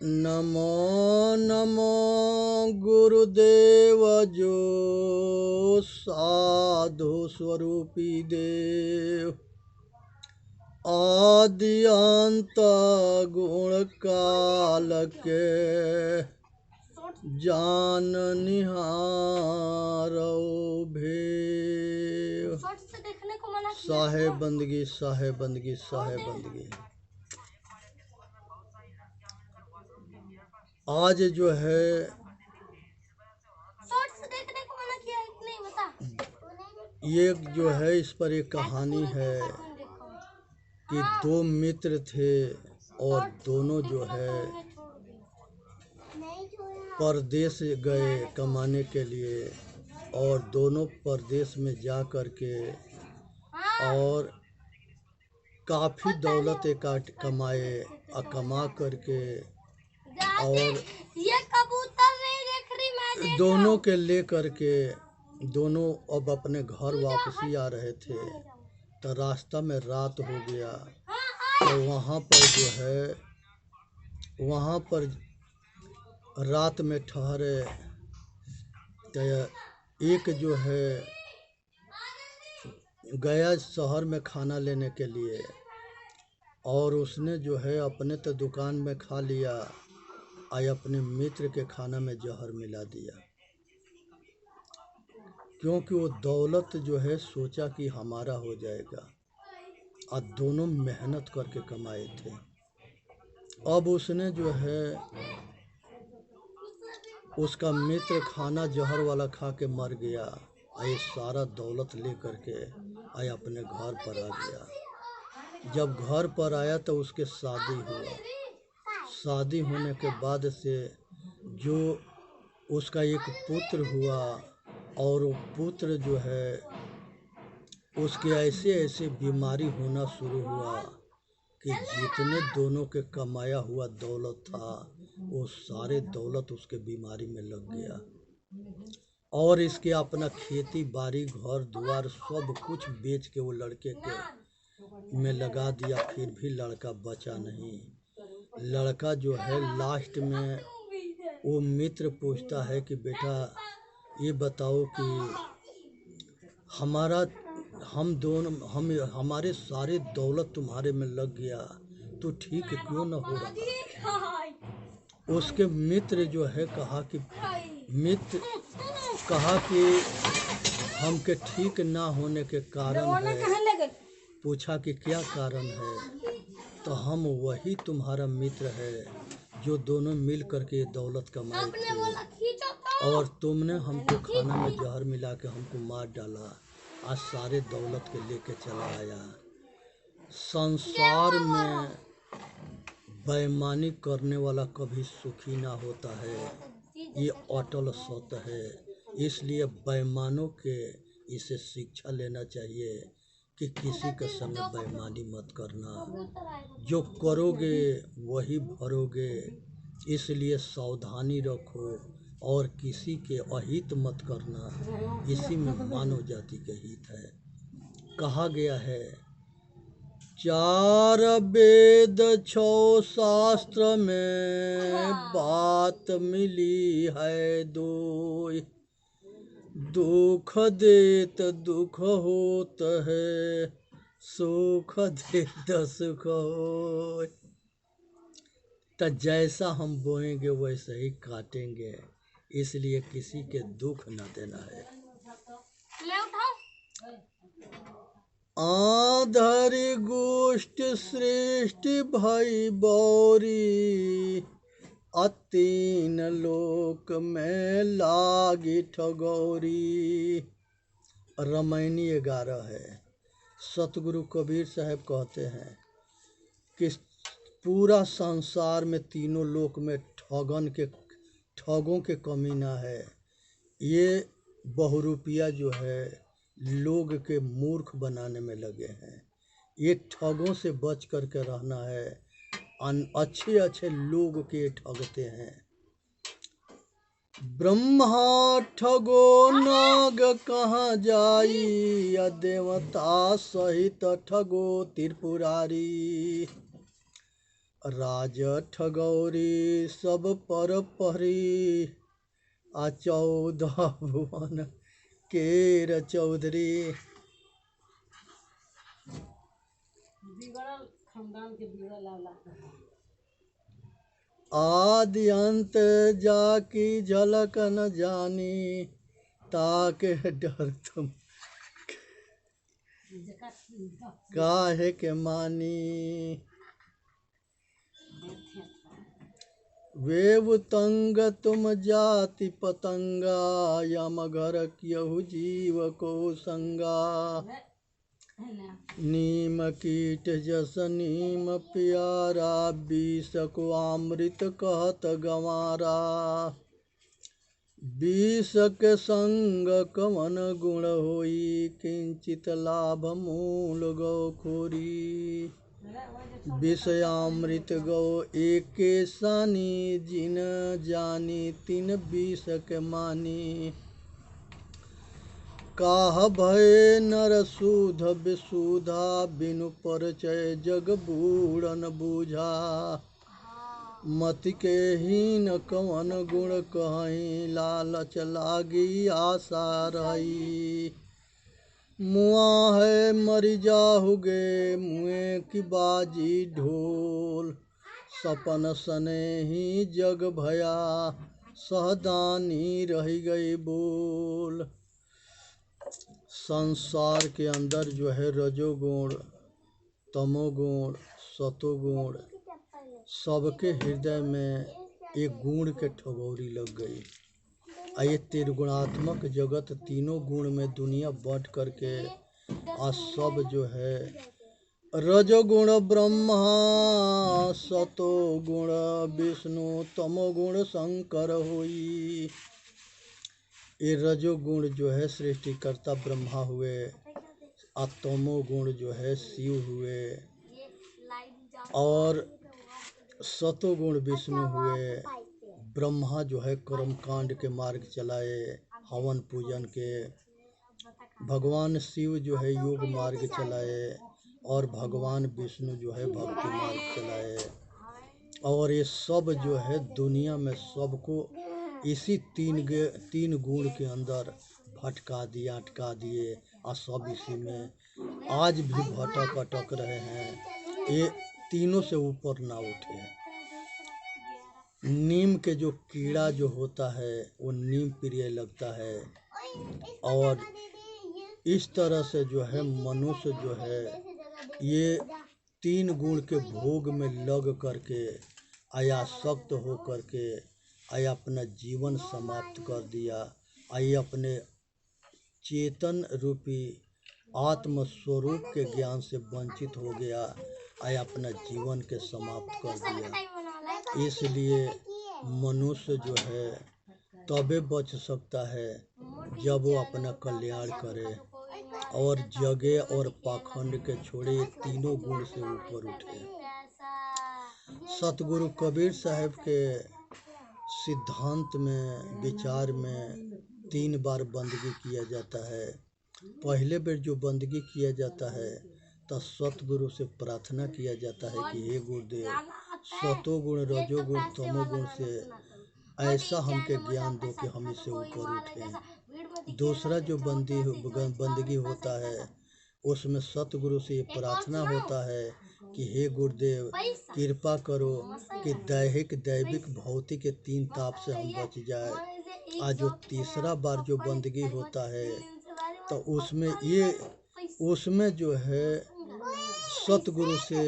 नमो नमो गुरुदेव जो साधु स्वरूपी देव, आदि अंत गुण काल के जान निहारो भेव। साहेब बंदगी साहेब बंदगी साहेब बंदगी। आज जो है ये जो है इस पर एक कहानी है कि दो मित्र थे और दोनों जो है परदेश गए कमाने के लिए, और दोनों परदेश में जा कर के और काफ़ी दौलत इकट्ठ कमाए और कमा करके और ये कबूतर नहीं देख रही, मैं दोनों के ले करके दोनों अब अपने घर वापसी आ रहे थे। तो रास्ता में रात हो गया। तो वहाँ पर जो है वहाँ पर रात में ठहरे। तो एक जो है गया शहर में खाना लेने के लिए, और उसने जो है अपने तो दुकान में खा लिया और अपने मित्र के खाना में जहर मिला दिया, क्योंकि वो दौलत जो है सोचा कि हमारा हो जाएगा, और दोनों मेहनत करके कमाए थे। अब उसने जो है उसका मित्र खाना जहर वाला खा के मर गया, और ये सारा दौलत ले करके आया अपने घर पर आ गया। जब घर पर आया तो उसके शादी हुआ। शादी होने के बाद से जो उसका एक पुत्र हुआ, और वो पुत्र जो है उसके ऐसे ऐसे बीमारी होना शुरू हुआ कि जितने दोनों के कमाया हुआ दौलत था वो सारे दौलत उसके बीमारी में लग गया, और इसके अपना खेती बाड़ी घर द्वार सब कुछ बेच के वो लड़के के में लगा दिया। फिर भी लड़का बचा नहीं। लड़का जो है लास्ट में वो मित्र पूछता है कि बेटा ये बताओ कि हमारे सारे दौलत तुम्हारे में लग गया तो ठीक क्यों न हो रहा। उसके मित्र जो है कहा कि हमके ठीक ना होने के कारण है। पूछा कि क्या कारण है। तो हम वही तुम्हारा मित्र है जो दोनों मिल करके दौलत कमाए थे, और तुमने हमको खाना में जहर मिला के हमको मार डाला। आज सारे दौलत के लेके चला आया। संसार में बेईमानी करने वाला कभी सुखी ना होता है, ये अटल सत्य है। इसलिए बेईमानों के इसे शिक्षा लेना चाहिए कि किसी के संग बेईमानी मत करना। जो करोगे वही भरोगे। इसलिए सावधानी रखो और किसी के अहित मत करना। इसी में मानव जाति के हित है। कहा गया है 4 वेद 6 शास्त्र में बात मिली है दोई। दुख देत दुख होत है, सुख देत सुख हो। तो जैसा हम बोएंगे वैसे ही काटेंगे। इसलिए किसी के दुख न देना है। आधरि गोष्ठ सृष्टि भई बौरी, अतीन लोक में लागी ठगौरी। रामायणी 11 है। सतगुरु कबीर साहब कहते हैं कि पूरा संसार में तीनों लोक में ठगों के कमी ना है। ये बहुरूपिया जो है लोग के मूर्ख बनाने में लगे हैं। ये ठगों से बच करके रहना है। अच्छे अच्छे लोग के ठगते हैं। ब्रह्मा ठगो नाग कहाँ जाई, या देवता सहित ठगो त्रिपुरारी। राज ठगौरी सब पर पहरी, आ 14 भुवन केर चौधरी। आदि अंत जाकी झलक न जानी, ताके डर तुम काहे के मानी। वेव तंग तुम जाति पतंगा, यम घर कियहु जीव को संगा। नीम कीट जस नीम प्यारा, विष को अमृत कहत गंवारा। विष के संग कवन गुण होई, किंचित लाभ मूल गौ खोरी। विषयामृत गौ एके सानी, जिन जानी तिन विष के मानी। काह भय नर सूध विशुधा, बिनु परिचय जग बूढ़न बूझा। मति के हीन कवन गुण कहीं, लालच लागी आशा रही। मुआ है मरि जाहुगे, मुए की बाजी ढोल। सपन सने ही जग भया, सहदानी रह गई बोल। संसार के अंदर जो है रजोगुण, तमोगुण, सतोगुण, सबके हृदय में एक गुण के ठगोरी लग गई। ये त्रिगुणात्मक जगत तीनों गुण में दुनिया बंट करके आज सब जो है रजोगुण ब्रह्मा, सतोगुण विष्णु, तमोगुण शंकर हुई। ये रजोगुण जो है सृष्टिकर्ता ब्रह्मा हुए, तमोगुण जो है शिव हुए, और सतोगुण विष्णु हुए। ब्रह्मा जो है कर्म कांड के मार्ग चलाए, हवन पूजन के। भगवान शिव जो है योग मार्ग चलाए, और भगवान विष्णु जो है भक्ति मार्ग चलाए। और ये सब जो है दुनिया में सबको इसी तीन गुण के अंदर भटका दिया, अटका दिए, और सब इसी में आज भी भटक अटक रहे हैं। ये तीनों से ऊपर ना उठे। नीम के जो कीड़ा जो होता है वो नीम प्रिय लगता है, और इस तरह से जो है मनुष्य जो है ये तीन गुण के भोग में लग करके आयासक्त हो करके आया अपना जीवन समाप्त कर दिया। आइए अपने चेतन रूपी आत्म स्वरूप के ज्ञान से वंचित हो गया, आया अपना जीवन के समाप्त कर दिया। इसलिए मनुष्य जो है तबे बच सकता है जब वो अपना कल्याण करे और जगे और पाखंड के छोड़े, तीनों गुण से ऊपर उठे। सतगुरु कबीर साहब के सिद्धांत में, विचार में 3 बार बंदगी किया जाता है। पहले बार जो बंदगी किया जाता है तो सतगुरु से प्रार्थना किया जाता है कि हे गुरुदेव, सतोगुण, रजोगुण, तमोगुण से ऐसा हमके ज्ञान दो कि हम इससे ऊपर उठें। दूसरा जो बंदगी होता है उसमें सतगुरु से ये प्रार्थना होता है कि हे गुरुदेव, कृपा करो कि दैहिक, दैविक, भौतिक के 3 ताप से हम बच जाए। आज जो तीसरा बार जो बंदगी होता है तो उसमें जो है सतगुरु से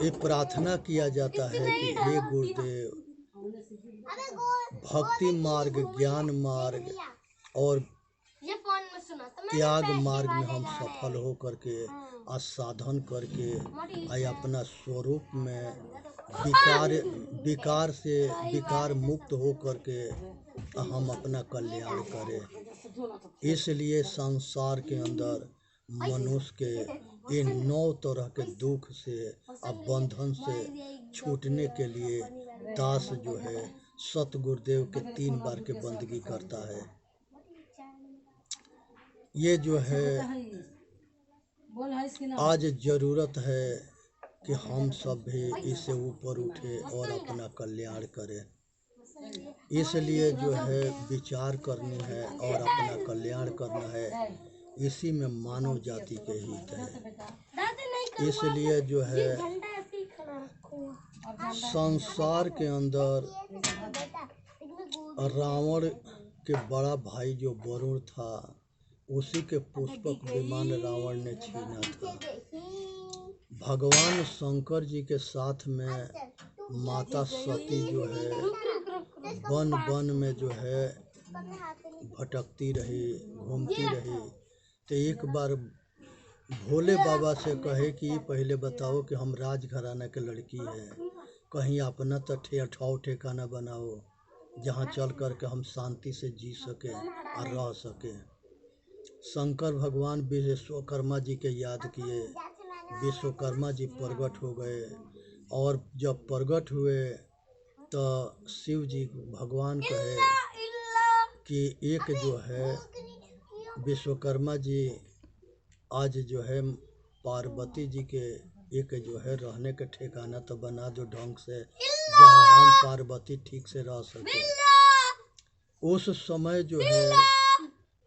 ये प्रार्थना किया जाता है कि हे गुरुदेव, भक्ति मार्ग, ज्ञान मार्ग और त्याग मार्ग में हम सफल हो करके साधन करके आए अपना स्वरूप में विकार मुक्त हो करके हम अपना कल्याण करें। इसलिए संसार के अंदर मनुष्य के ये 9 तरह के दुख से, बंधन से छूटने के लिए दास जो है सतगुरुदेव के 3 बार के बंदगी करता है। ये जो है आज जरूरत है कि हम सब भी इससे ऊपर उठे और अपना कल्याण करें। इसलिए जो है विचार करनी है और अपना कल्याण करना है, इसी में मानव जाति के हित है। इसलिए जो है संसार के अंदर रावण के बड़ा भाई जो वरुण था, उसी के पुष्पक विमान रावण ने छीना था। भगवान शंकर जी के साथ में माता सती जो है वन वन में जो है भटकती रही, घूमती रही। तो एक बार भोले बाबा से कहे कि पहले बताओ कि हम राजघराना के लड़की है, कहीं अपना तो ठौर ठिकाना बनाओ जहाँ चल कर के हम शांति से जी सकें और रह सकें। शंकर भगवान विश्वकर्मा जी के याद किए, विश्वकर्मा जी प्रकट हो गए और जब प्रकट हुए तो शिव जी भगवान कहे कि एक जो है विश्वकर्मा जी आज जो है पार्वती जी के एक जो है रहने के ठिकाना तो बना दो ढंग से, जहाँ हम पार्वती ठीक से रह सके। उस समय जो है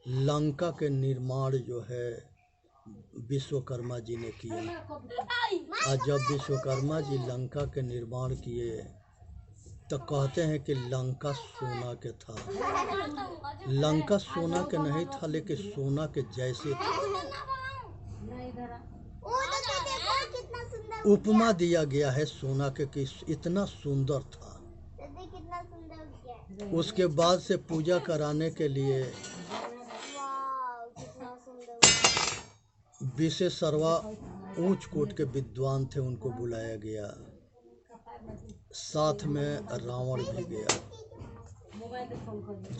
लंका के निर्माण जो है विश्वकर्मा जी ने किया। और जब विश्वकर्मा जी लंका के निर्माण किए तो कहते हैं कि लंका सोना के था। लंका सोना के नहीं था, लेकिन सोना के जैसे था। उपमा दिया गया है सोना के कि इतना सुंदर था। उसके बाद से पूजा कराने के लिए विशेष सर्वा ऊंच कोट के विद्वान थे, उनको बुलाया गया, साथ में रावण भी गया।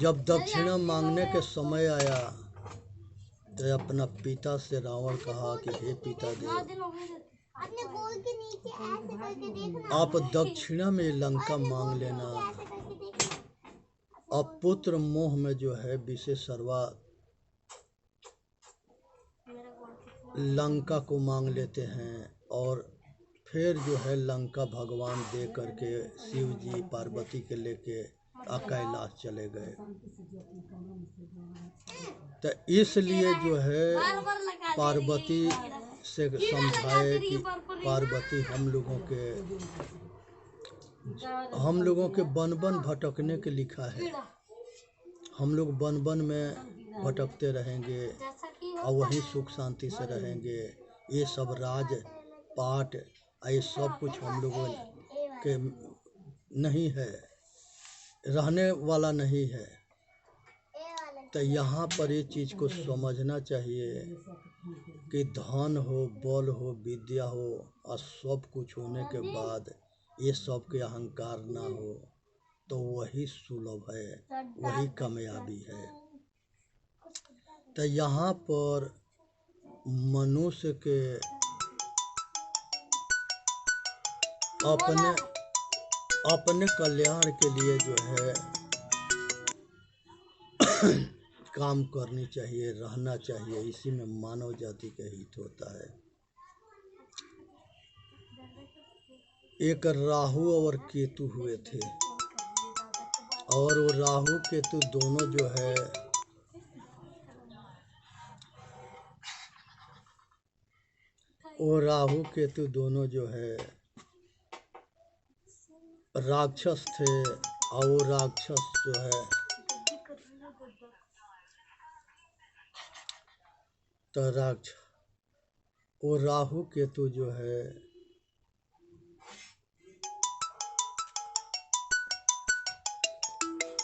जब दक्षिणा मांगने के समय आया तो अपना पिता से रावण कहा कि हे पिता देव, आप दक्षिणा में लंका मांग लेना। अब पुत्र मोह में जो है विशेष सर्वा लंका को मांग लेते हैं और फिर जो है लंका भगवान दे करके शिव जी पार्वती के लेके कैलाश चले गए। तो इसलिए जो है पार्वती से समझाए कि पार्वती हम लोगों के वन वन भटकने के लिखा है, हम लोग वन वन में भटकते रहेंगे और वहीं सुख शांति से रहेंगे। ये सब राज पाट ये सब कुछ हम लोगों के नहीं है, रहने वाला नहीं है। तो यहाँ पर ये चीज़ को समझना चाहिए कि धन हो, बल हो, विद्या हो और सब कुछ होने के बाद ये सब के अहंकार ना हो, तो वही सुलभ है, वही कामयाबी है। तो यहाँ पर मनुष्य के अपने कल्याण के लिए जो है काम करनी चाहिए, रहना चाहिए, इसी में मानव जाति का हित होता है। एक राहु और केतु हुए थे और वो राहु केतु दोनों जो है राक्षस थे। और वो राक्षस जो है वो राहु केतु जो है